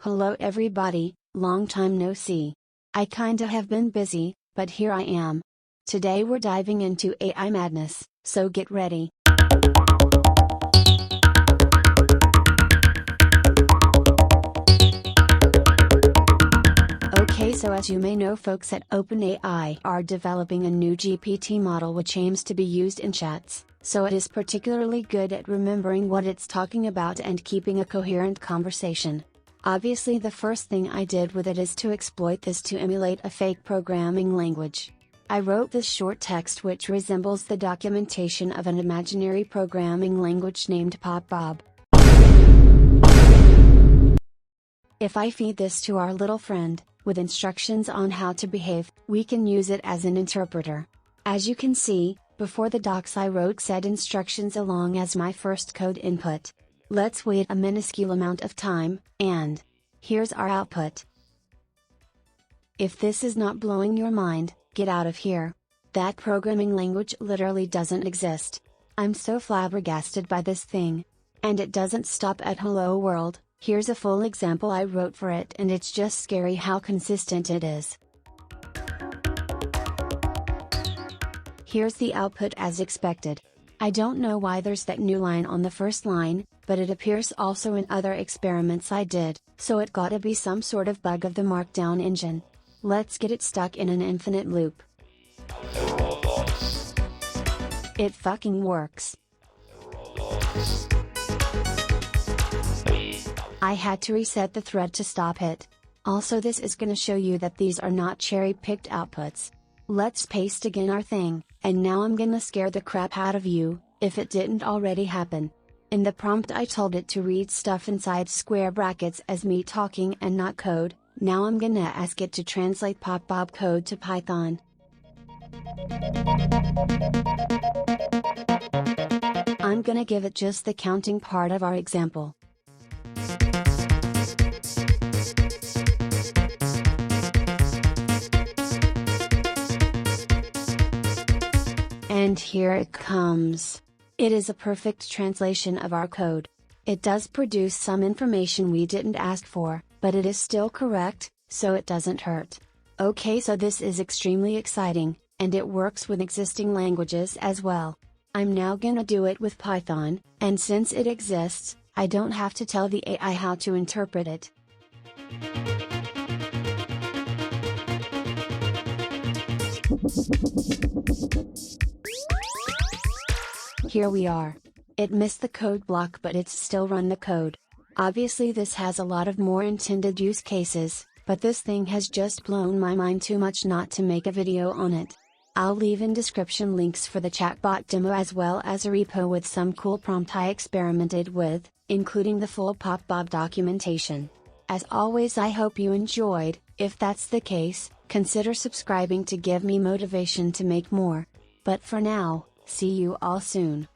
Hello everybody, long time no see. I kinda have been busy, but here I am. Today we're diving into AI madness, so get ready. Okay, so as you may know, folks at OpenAI are developing a new GPT model which aims to be used in chats, so it is particularly good at remembering what it's talking about and keeping a coherent conversation. Obviously, the first thing I did with it is to exploit this to emulate a fake programming language. I wrote this short text which resembles the documentation of an imaginary programming language named PopBob. If I feed this to our little friend, with instructions on how to behave, we can use it as an interpreter. As you can see, before the docs I wrote said instructions along as my first code input. Let's wait a minuscule amount of time, and here's our output. If this is not blowing your mind, get out of here. That programming language literally doesn't exist. I'm so flabbergasted by this thing. And it doesn't stop at hello world. Here's a full example I wrote for it, and it's just scary how consistent it is. Here's the output as expected. I don't know why there's that new line on the first line, but it appears also in other experiments I did, so it gotta be some sort of bug of the Markdown engine. Let's get it stuck in an infinite loop. It fucking works. I had to reset the thread to stop it. Also, this is gonna show you that these are not cherry-picked outputs. Let's paste again our thing, and now I'm gonna scare the crap out of you, if it didn't already happen. In the prompt I told it to read stuff inside square brackets as me talking and not code. Now I'm gonna ask it to translate PopBob code to Python. I'm gonna give it just the counting part of our example. And here it comes. It is a perfect translation of our code. It does produce some information we didn't ask for, but it is still correct, so it doesn't hurt. Okay, so this is extremely exciting, and it works with existing languages as well. I'm now gonna do it with Python, and since it exists, I don't have to tell the AI how to interpret it. Here we are. It missed the code block, but it's still run the code. Obviously this has a lot of more intended use cases, but this thing has just blown my mind too much not to make a video on it. I'll leave in description links for the chatbot demo as well as a repo with some cool prompt I experimented with, including the full PopBob documentation. As always, I hope you enjoyed. If that's the case, consider subscribing to give me motivation to make more. But for now, see you all soon.